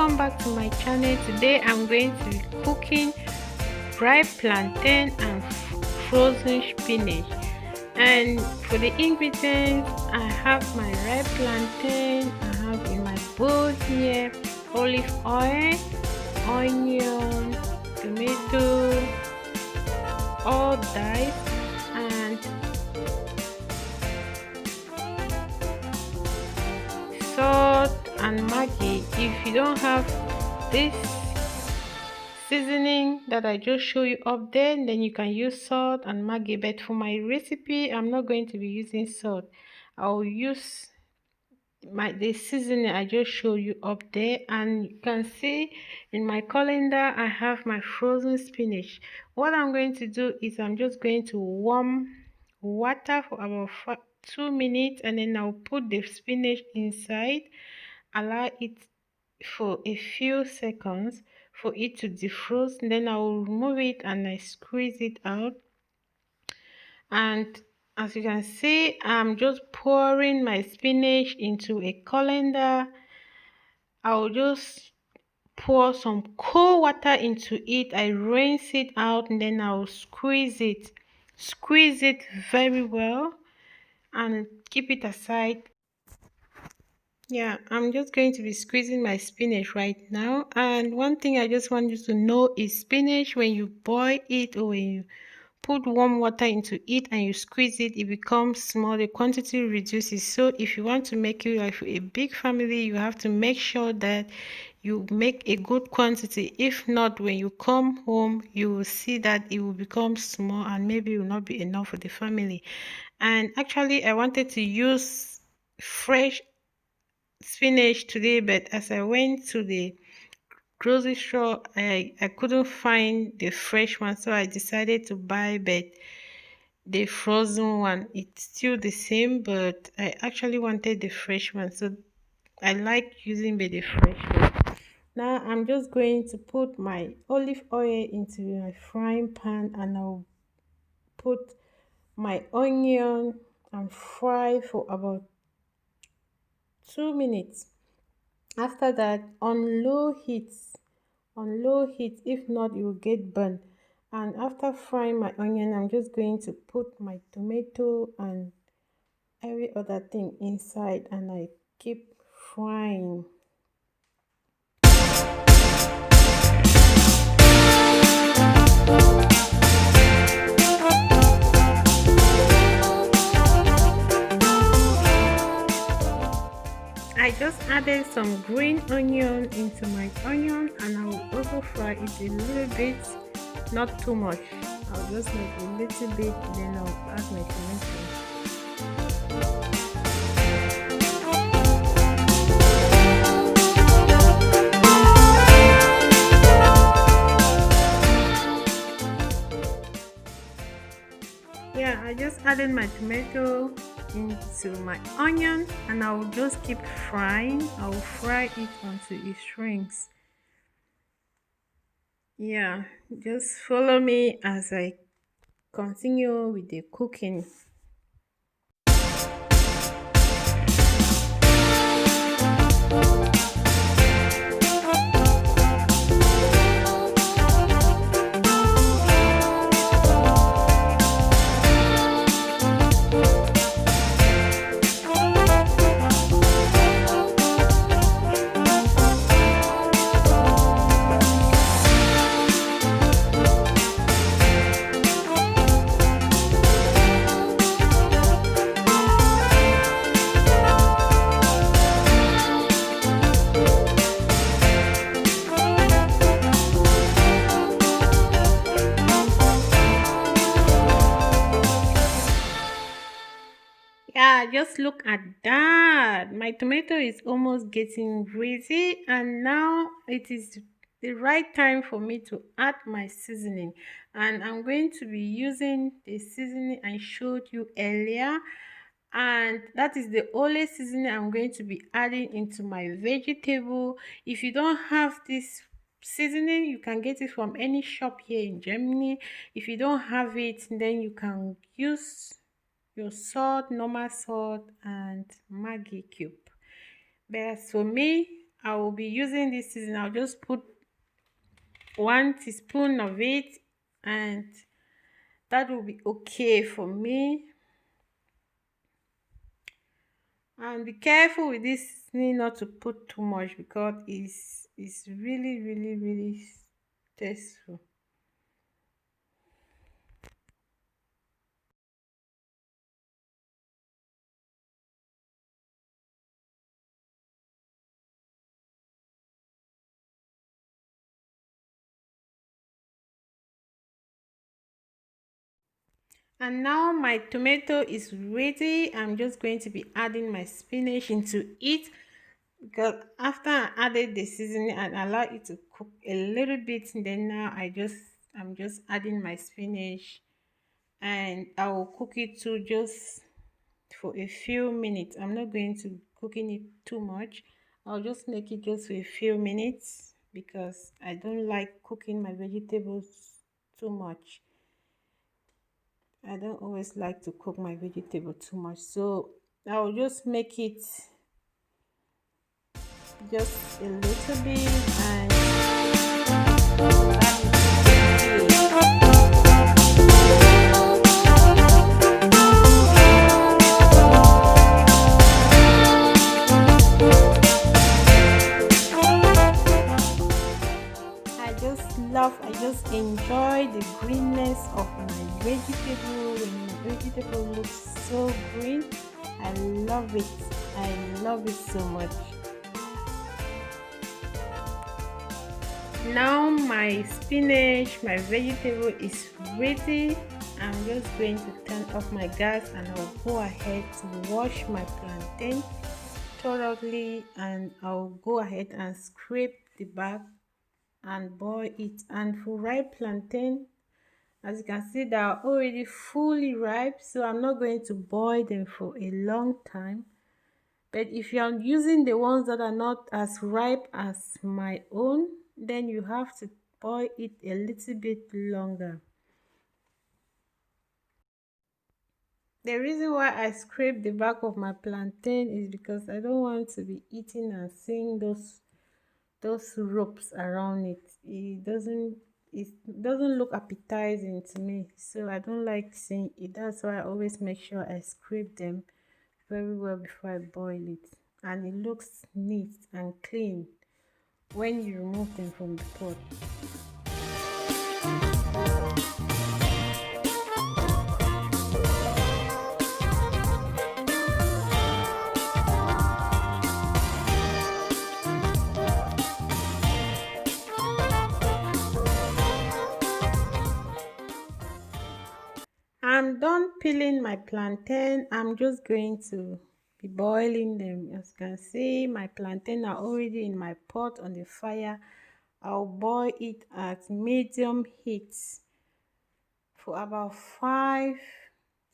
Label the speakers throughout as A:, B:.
A: welcome back to my channel. Today I'm going to be cooking ripe plantain and frozen spinach. And for the ingredients, I have my ripe plantain. I have in my bowl here olive oil, onion, tomato, all diced, and salt and maggi. If you don't have this seasoning that I just show you up there, then you can use salt and maggi. But for my recipe, I'm not going to be using salt. I'll use the seasoning I just showed you up there. And you can see in my calendar I have my frozen spinach. What I'm going to do is I'm just going to warm water for about 2 minutes, and then I'll put the spinach inside, allow it for a few seconds for it to defrost. Then I will remove it and I squeeze it out. And as you can see, I'm just pouring my spinach into a colander. I'll just pour some cold water into it. I rinse it out, and then I'll squeeze it very well and keep it aside. Yeah, I'm just going to be squeezing my spinach right now. And one thing I just want you to know is spinach, when you boil it or when you put warm water into it and you squeeze it, it becomes small, the quantity reduces. So if you want to make it like a big family, you have to make sure that you make a good quantity. If not, when you come home, you will see that it will become small and maybe it will not be enough for the family. And actually I wanted to use fresh spinach today, but as I went to the grocery store, I couldn't find the fresh one, so I decided to buy but the frozen one. It's still the same, but I actually wanted the fresh one, so I like using the fresh one. Now I'm just going to put my olive oil into my frying pan, and I'll put my onion and fry for about 2 minutes. After that, on low heat, if not you will get burnt. And after frying my onion, I'm just going to put my tomato and every other thing inside, and I keep frying. I just added some green onion into my onion, and I will also fry it a little bit, not too much. I'll just make a little bit, then I'll add my tomato. Yeah, I just added my tomato into my onion, and I will just keep frying. I will fry it until it shrinks. Yeah, just follow me as I continue with the cooking. Yeah, just look at that. My tomato is almost getting greasy, and now it is the right time for me to add my seasoning. And I'm going to be using the seasoning I showed you earlier, and that is the only seasoning I'm going to be adding into my vegetable. If you don't have this seasoning, you can get it from any shop here in Germany. If you don't have it, then you can use your salt, normal salt, and maggi cube. But as for me, I will be using this season. I'll just put 1 teaspoon of it, and that will be okay for me. And be careful with this seasoning not to put too much, because it's really tasteful. And now my tomato is ready. I'm just going to be adding my spinach into it, because after I added the seasoning and allow it to cook a little bit, then now I'm just adding my spinach, and I will cook it too, just for a few minutes. I'm not going to cooking it too much. I'll just make it just for a few minutes, because I don't like cooking my vegetables too much. I don't always like to cook my vegetable too much, so I'll just make it just a little bit, and I just enjoy the greenness of my vegetable. When my vegetable looks so green, I love it. I love it so much. Now my spinach, my vegetable is ready. I'm just going to turn off my gas, and I'll go ahead to wash my plantain thoroughly, and I'll go ahead and scrape the back and boil it. And for ripe plantain, as you can see, they are already fully ripe, so I'm not going to boil them for a long time. But if you are using the ones that are not as ripe as my own, then you have to boil it a little bit longer. The reason why I scrape the back of my plantain is because I don't want to be eating and seeing those ropes around it. It doesn't look appetizing to me, so I don't like seeing it. That's why I always make sure I scrape them very well before I boil it, and it looks neat and clean when you remove them from the pot. I'm done peeling my plantain. I'm just going to be boiling them. As you can see, my plantain are already in my pot on the fire. I'll boil it at medium heat for about 5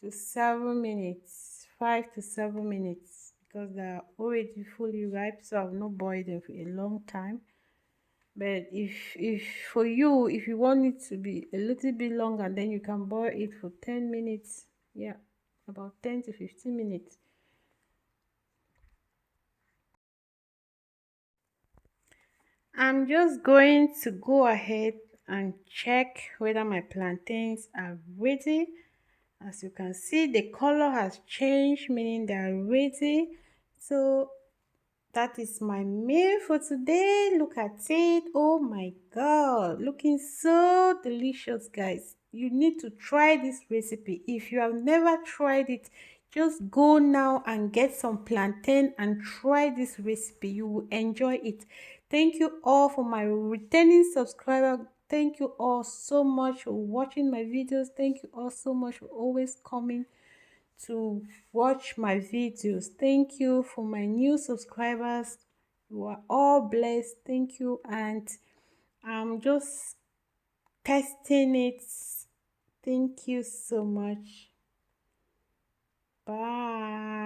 A: to 7 minutes. 5 to 7 minutes, because they are already fully ripe, so I'll not boil them for a long time. But if for you, if you want it to be a little bit longer, then you can boil it for 10 minutes. Yeah, about 10 to 15 minutes. I'm just going to go ahead and check whether my plantains are ready. As you can see, the color has changed, meaning they are ready. So that is my meal for today. Look at it. Oh my god, looking so delicious, guys. You need to try this recipe. If you have never tried it, just go now and get some plantain and try this recipe. You will enjoy it. Thank you all for my returning subscriber. Thank you all so much for watching my videos. Thank you all so much for always coming to watch my videos. Thank you for my new subscribers. You are all blessed. Thank you. And I'm just testing it. Thank you so much. Bye.